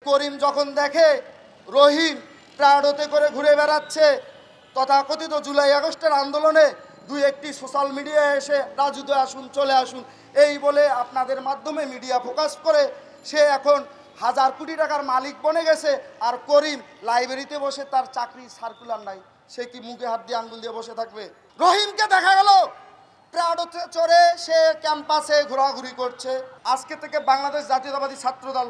করিম যখন দেখে রহিম প্রাডোতে করে ঘুরে বেড়াচ্ছে, তথাকথিত জুলাই আগস্টের আন্দোলনে দুই একটি সোশ্যাল মিডিয়ায় এসে রাজুতে আসুন, চলে আসুন এই বলে আপনাদের মাধ্যমে মিডিয়া ফোকাস করে সে এখন হাজার কোটি টাকার মালিক বনে গেছে। আর করিম লাইব্রেরিতে বসে, তার চাকরির সার্কুলার নাই, সে কি মুখে হাত দিয়ে আঙ্গুল দিয়ে বসে থাকবে? রহিমকে দেখা গেল প্রাডোতে চড়ে সে ক্যাম্পাসে ঘোরাঘুরি করছে। আজকে থেকে বাংলাদেশ জাতীয়তাবাদী ছাত্রদল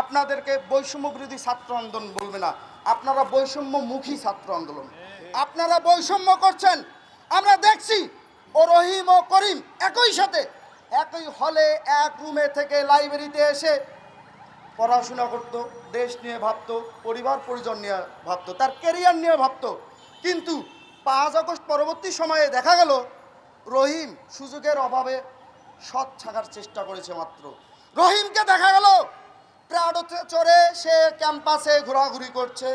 আপনাদেরকে বৈষম্য বিরোধী ছাত্র আন্দোলন বলবে না, আপনারা বৈষম্যমুখী ছাত্র আন্দোলন। আপনারা বৈষম্য করছেন, আমরা দেখছি। ও রহিম ও করিম একই সাথে একই হলে এক রুমে থেকে লাইব্রেরিতে এসে পড়াশোনা করত, দেশ নিয়ে ভাবতো, পরিবার পরিজন নিয়ে ভাবতো, তার ক্যারিয়ার নিয়ে ভাবতো। কিন্তু 5 আগস্ট পরবর্তী সময়ে দেখা গেল রহিম সুযোগের অভাবে সৎ থাকার চেষ্টা করেছে মাত্র। রহিমকে দেখা গেল প্রাডোতে চড়ে সে ক্যাম্পাসে ঘোরাঘুরি করছে,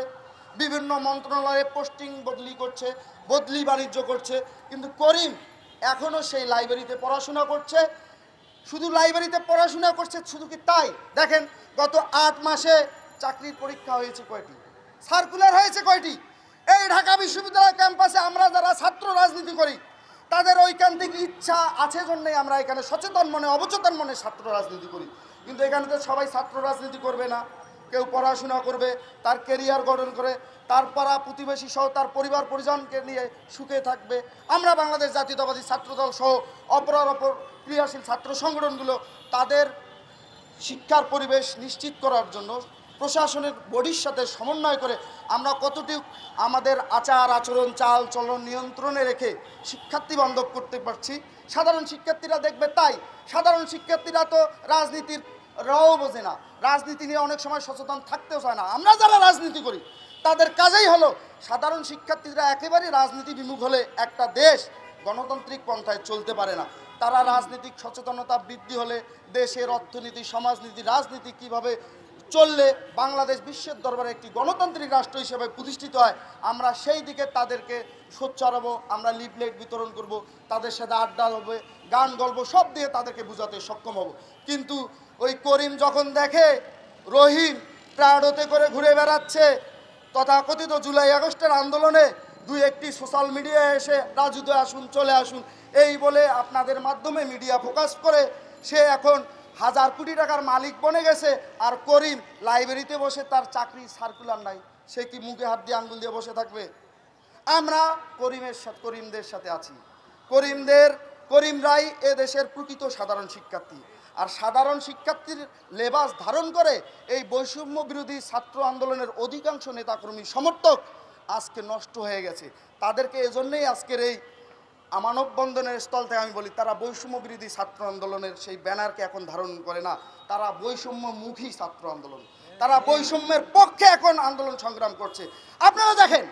বিভিন্ন মন্ত্রণালয়ে পোস্টিং বদলি করছে, বদলি বাণিজ্য করছে। কিন্তু করিম এখনও সেই লাইব্রেরিতে পড়াশোনা করছে। শুধু লাইব্রেরিতে পড়াশোনা করছে, শুধু কি তাই? দেখেন, গত 8 মাসে চাকরির পরীক্ষা হয়েছে কয়টি, সার্কুলার হয়েছে কয়টি? এই ঢাকা বিশ্ববিদ্যালয় ক্যাম্পাসে আমরা যারা ছাত্র রাজনীতি করি, তাদের ঐকান্তিক ইচ্ছা আছে জন্যই আমরা এখানে সচেতন মনে অবচেতন মনে ছাত্র রাজনীতি করি। কিন্তু এখানে তো সবাই ছাত্র রাজনীতি করবে না, কেউ পড়াশোনা করবে, তার ক্যারিয়ার গঠন করে, তার পাড়া প্রতিবেশী সহ তার পরিবার পরিজনকে নিয়ে সুখে থাকবে। আমরা বাংলাদেশ জাতীয়তাবাদী ছাত্রদল সহ অপর ক্রিয়াশীল ছাত্র সংগঠনগুলো তাদের শিক্ষার পরিবেশ নিশ্চিত করার জন্য প্রশাসনের বডির সাথে সমন্বয় করে আমরা কতটুকু আমাদের আচার আচরণ চাল চলন নিয়ন্ত্রণে রেখে শিক্ষার্থী বান্ধব করতে পারছি, সাধারণ শিক্ষার্থীরা দেখবে। তাই সাধারণ শিক্ষার্থীরা তো রাজনীতির রাও বোঝে না, রাজনীতি নিয়ে অনেক সময় সচেতন থাকতেও চায় না। আমরা যারা রাজনীতি করি তাদের কাজেই হলো, সাধারণ শিক্ষার্থীরা একেবারেই রাজনীতি বিমুখ হলে একটা দেশ গণতান্ত্রিক পন্থায় চলতে পারে না। তারা রাজনৈতিক সচেতনতা বৃদ্ধি হলে দেশের অর্থনীতি, সমাজনীতি, রাজনীতি কিভাবে চললে বাংলাদেশ বিশ্বের দরবারে একটি গণতান্ত্রিক রাষ্ট্র হিসেবে প্রতিষ্ঠিত হয়, আমরা সেই দিকে তাদেরকে সোচ্চারাবো। আমরা লিফলেট বিতরণ করব, তাদের সাথে আড্ডা হবে, গান গল্প সব দিয়ে তাদেরকে বোঝাতে সক্ষম হব। কিন্তু ওই করিম যখন দেখে রহিম প্রাডোতে করে ঘুরে বেড়াচ্ছে, তথাকথিত জুলাই আগস্টের আন্দোলনে দুই একটি সোশ্যাল মিডিয়ায় এসে রাজুতে আসুন, চলে আসুন এই বলে আপনাদের মাধ্যমে মিডিয়া ফোকাস করে সে এখন হাজার কোটি টাকার মালিক বনে গেছে। আর করিম লাইব্রেরিতে বসে, তার চাকরির সার্কুলার নাই, সে কি মুখে হাত দিয়ে আঙ্গুল দিয়ে বসে থাকবে? আমরা করিমদের সাথে আছি। করিমরাই এ দেশের প্রকৃত সাধারণ শিক্ষার্থী। আর সাধারণ শিক্ষার্থীর লেবাস ধারণ করে এই বৈষম্য বিরোধী ছাত্র আন্দোলনের অধিকাংশ নেতাকর্মী সমর্থক আজকে নষ্ট হয়ে গেছে। তাদেরকে এজন্যই আজকের এই মানববন্ধনের স্থল থেকে আমি বলি, তারা বৈষম্য বিরোধী ছাত্র আন্দোলনের সেই ব্যানারকে এখন ধারণ করে না, তারা বৈষম্যমুখী ছাত্র আন্দোলন, তারা বৈষম্যের পক্ষে এখন আন্দোলন সংগ্রাম করছে। আপনারা দেখেন,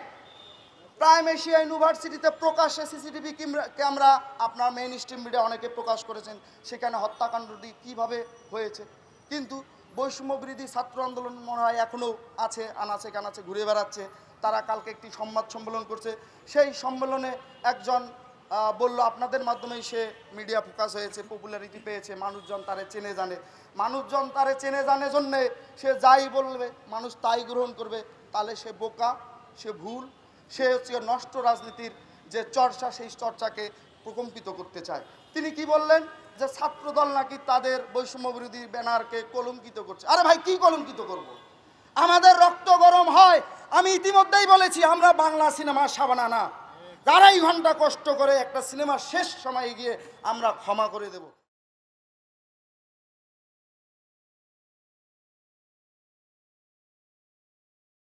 প্রাইম এশিয়া ইউনিভার্সিটিতে প্রকাশ্যে সিসিটিভি ক্যামেরা আপনার মেইন স্ট্রিম মিডিয়া অনেকে প্রকাশ করেছেন, সেখানে হত্যাকাণ্ডটি কীভাবে হয়েছে। কিন্তু বৈষম্য বিরোধী ছাত্র আন্দোলন মনে হয় এখনও আছে, আনাচে কানাচে ঘুরে বেড়াচ্ছে। তারা কালকে একটি সংবাদ সম্মেলন করছে, সেই সম্মেলনে একজন বলল আপনাদের মাধ্যমেই সে মিডিয়া ফোকাস হয়েছে, পপুলারিটি পেয়েছে, মানুষজন তারে চেনে জানে। মানুষজন তারে চেনে জানে জন্যে সে যাই বলবে মানুষ তাই গ্রহণ করবে। তাহলে সে বোকা, সে ভুল, সে হচ্ছে নষ্ট রাজনীতির যে চর্চা, সেই চর্চাকে প্রকম্পিত করতে চায়। তিনি কি বললেন যে ছাত্রদল নাকি তাদের বৈষম্য বিরোধী ব্যানারকে কলঙ্কিত করছে। আরে ভাই, কি কলঙ্কিত করব? আমাদের রক্ত গরম হয়। আমি ইতিমধ্যেই বলেছি, আমরা বাংলা সিনেমা সাবানা না, 2.5 ঘন্টা কষ্ট করে একটা সিনেমা শেষ সময়ে গিয়ে আমরা ক্ষমা করে দেব।